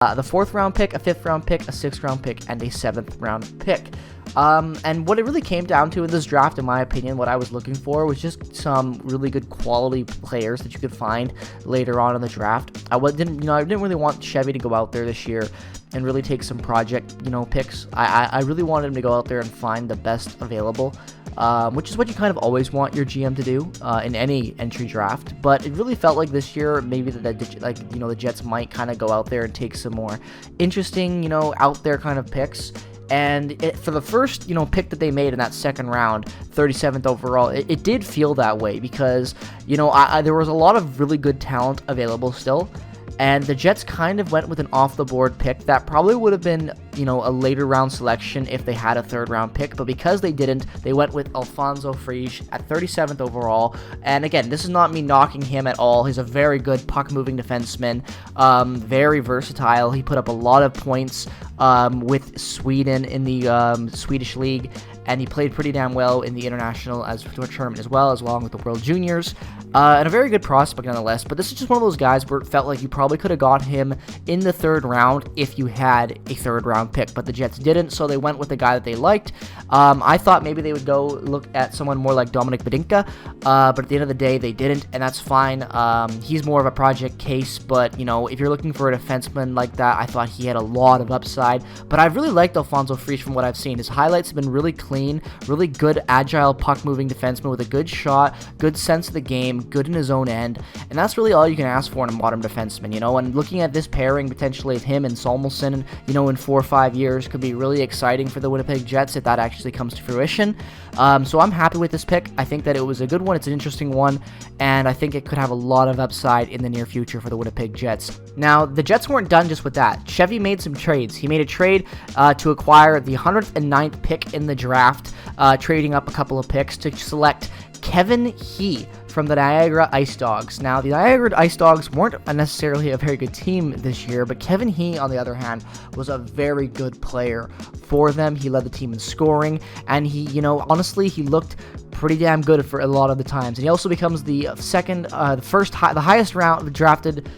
the 4th round pick, a 5th round pick, a 6th round pick, and a 7th round pick. And what it really came down to in this draft, in my opinion, what I was looking for was just some really good quality players that you could find later on in the draft. I didn't really want Chevy to go out there this year and really take some project, picks. I really wanted him to go out there and find the best available, which is what you kind of always want your GM to do in any entry draft. But it really felt like this year maybe the Jets might kind of go out there and take some more interesting, out there kind of picks. And for the first, pick that they made in that 2nd round, 37th overall, it did feel that way because, there was a lot of really good talent available still. And the Jets kind of went with an off-the-board pick that probably would have been, a later round selection if they had a 3rd round pick. But because they didn't, they went with Alfonso Frisch at 37th overall. And again, this is not me knocking him at all. He's a very good puck-moving defenseman, very versatile. He put up a lot of points with Sweden in the Swedish league. And he played pretty damn well in the international tournament as well, along with the World Juniors. And a very good prospect nonetheless. But this is just one of those guys where it felt like you probably could have got him in the 3rd round if you had a 3rd round pick. But the Jets didn't, so they went with the guy that they liked. I thought maybe they would go look at someone more like Dominik Badinka. But at the end of the day, they didn't, and that's fine. He's more of a project case. But, if you're looking for a defenseman like that, I thought he had a lot of upside. But I've really liked Alfonso Frisch from what I've seen. His highlights have been really clean, really good, agile, puck-moving defenseman with a good shot, good sense of the game, good in his own end, and that's really all you can ask for in a modern defenseman, and looking at this pairing potentially of him and Salmolson, in 4 or 5 years could be really exciting for the Winnipeg Jets if that actually comes to fruition. So I'm happy with this pick. I think that it was a good one. It's an interesting one, and I think it could have a lot of upside in the near future for the Winnipeg Jets. Now, the Jets weren't done just with that. Chevy made some trades. He made a trade to acquire the 109th pick in the draft, trading up a couple of picks to select Kevin He from the Niagara Ice Dogs. Now, the Niagara Ice Dogs weren't necessarily a very good team this year, but Kevin He, on the other hand, was a very good player for them. He led the team in scoring, and he, honestly, he looked pretty damn good for a lot of the times. And he also becomes the highest round drafted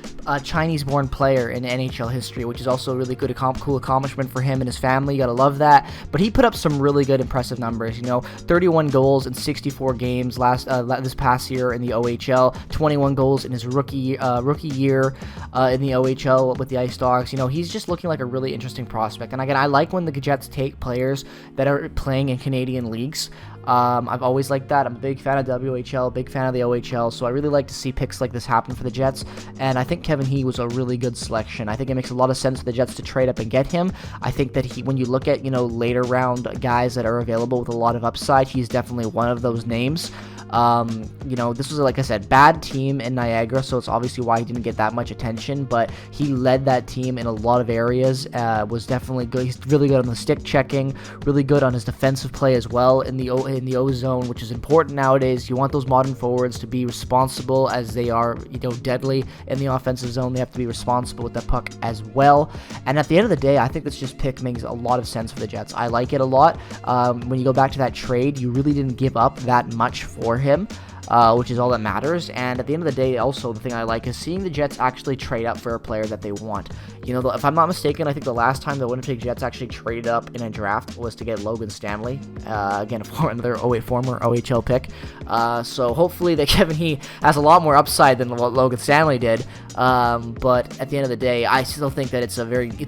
Chinese-born player in NHL history, which is also a really good, cool accomplishment for him and his family. You gotta love that. But he put up some really good, impressive numbers. 31 goals in 64 games this past year in the OHL, 21 goals in his rookie year in the OHL with the Ice Dogs. He's just looking like a really interesting prospect. And again, I like when the Jets take players that are playing in Canadian leagues. I've always liked that. I'm a big fan of WHL, big fan of the OHL, so I really like to see picks like this happen for the Jets, and I think Kevin He was a really good selection. I think it makes a lot of sense for the Jets to trade up and get him. I think that when you look at, later round guys that are available with a lot of upside, he's definitely one of those names. This was, like I said, bad team in Niagara, so it's obviously why he didn't get that much attention, but he led that team in a lot of areas, was definitely good. He's really good on the stick checking, really good on his defensive play as well in the O zone, which is important nowadays. You want those modern forwards to be responsible as they are, deadly in the offensive zone. They have to be responsible with the puck as well, and at the end of the day, I think this pick makes a lot of sense for the Jets. I like it a lot. When you go back to that trade, you really didn't give up that much for him, which is all that matters. And at the end of the day, also, the thing I like is seeing the Jets actually trade up for a player that they want. If I'm not mistaken, I think the last time the Winnipeg Jets actually traded up in a draft was to get Logan Stanley, again, for another former OHL pick. So hopefully that Kevin He has a lot more upside than what Logan Stanley did. But at the end of the day, I still think that it's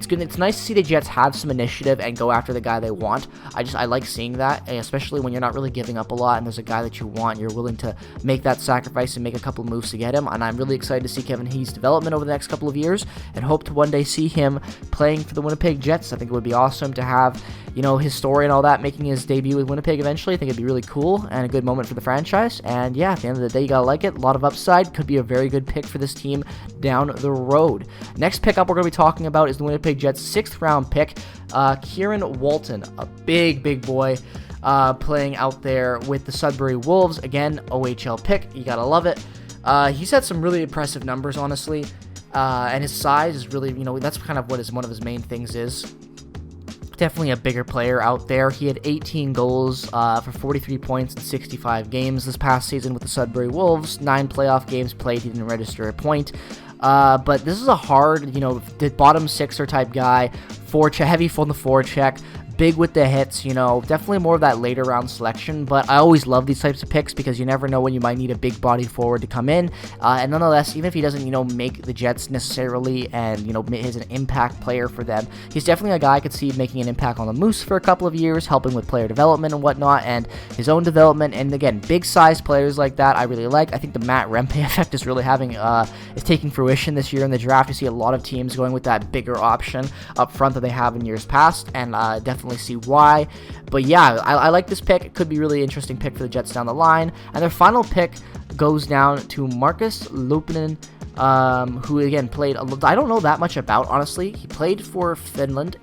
good. It's nice to see the Jets have some initiative and go after the guy they want. I like seeing that, especially when you're not really giving up a lot and there's a guy that you want. You're willing to make that sacrifice and make a couple of moves to get him. And I'm really excited to see Kevin He's development over the next couple of years, and hope to one day see him playing for the Winnipeg Jets. I think it would be awesome to have, his story and all that making his debut with Winnipeg eventually. I think it'd be really cool and a good moment for the franchise. And yeah, at the end of the day, you gotta like it. A lot of upside. Could be a very good pick for this team down the road. Next pickup we're going to be talking about is the Winnipeg Jets' 6th round pick, Kieran Walton, a big boy, playing out there with the Sudbury Wolves. Again, OHL pick. You gotta love it. He's had some really impressive numbers, honestly, and his size is really, that's kind of what one of his main things is. Definitely a bigger player out there. He had 18 goals for 43 points in 65 games this past season with the Sudbury Wolves. 9 playoff games played, he didn't register a point. But this is a hard, the bottom sixer type guy, heavy on the forecheck, big with the hits, definitely more of that later round selection. But I always love these types of picks because you never know when you might need a big body forward to come in. And nonetheless, even if he doesn't, make the Jets necessarily and, is an impact player for them, he's definitely a guy I could see making an impact on the Moose for a couple of years, helping with player development and whatnot, and his own development. And again, big size players like that I really like. I think the Matt Rempe effect is really is taking fruition this year in the draft. You see a lot of teams going with that bigger option up front that they have in years past, and definitely see why. But yeah, I like this pick. It could be a really interesting pick for the Jets down the line. And their final pick goes down to Marcus Lupin, who again played I don't know that much about, honestly. He played for Finland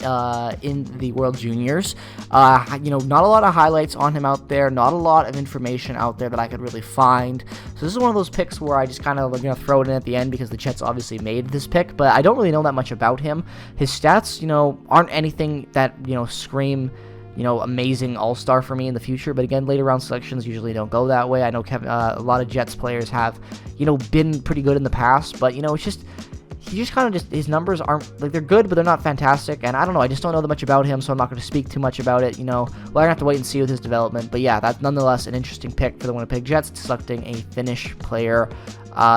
in the World Juniors. Not a lot of highlights on him out there, not a lot of information out there that I could really find. So this is one of those picks where I just kind of throw it in at the end because the Jets obviously made this pick, but I don't really know that much about him. His stats, aren't anything that scream amazing all-star for me in the future. But again, later round selections usually don't go that way. I know a lot of Jets players have, been pretty good in the past, but, it's just, his numbers aren't, they're good, but they're not fantastic. And I don't know, I just don't know that much about him, so I'm not going to speak too much about it. We're going to have to wait and see with his development. But yeah, that's nonetheless an interesting pick for the Winnipeg Jets, selecting a Finnish player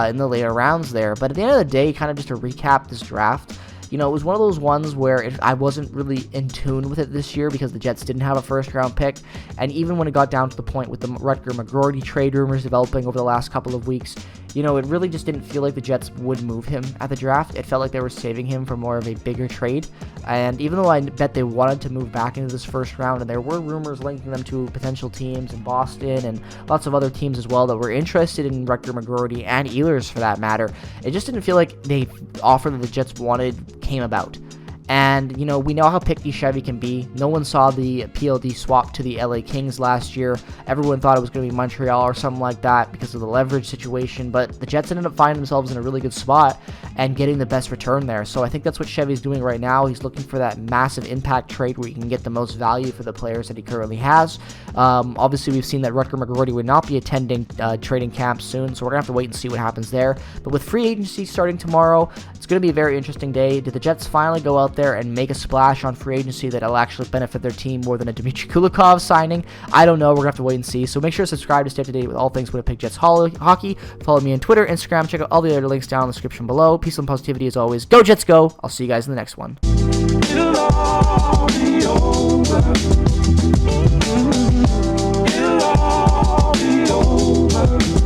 in the later rounds there. But at the end of the day, kind of just to recap this draft, it was one of those ones where I wasn't really in tune with it this year because the Jets didn't have a first-round pick. And even when it got down to the point with the Rutger-McGroarty trade rumors developing over the last couple of weeks, it really just didn't feel like the Jets would move him at the draft. It felt like they were saving him for more of a bigger trade. And even though I bet they wanted to move back into this first round, and there were rumors linking them to potential teams in Boston and lots of other teams as well that were interested in Rutger-McGroarty and Ehlers for that matter, it just didn't feel like the offer that the Jets wanted came about. And, we know how picky Chevy can be. No one saw the PLD swap to the LA Kings last year. Everyone thought it was going to be Montreal or something like that because of the leverage situation. But the Jets ended up finding themselves in a really good spot and getting the best return there. So I think that's what Chevy's doing right now. He's looking for that massive impact trade where he can get the most value for the players that he currently has. Obviously, we've seen that Rutger-McGroarty would not be attending trading camp soon, so we're going to have to wait and see what happens there. But with free agency starting tomorrow, it's going to be a very interesting day. Did the Jets finally go out there and make a splash on free agency that'll actually benefit their team more than a Dmitry Kulikov signing? I don't know. We're going to have to wait and see. So make sure to subscribe to stay up to date with all things Winnipeg Jets hockey. Follow me on Twitter, Instagram. Check out all the other links down in the description below. Peace and positivity as always. Go Jets, go! I'll see you guys in the next one. It'll all be over. It'll all be over.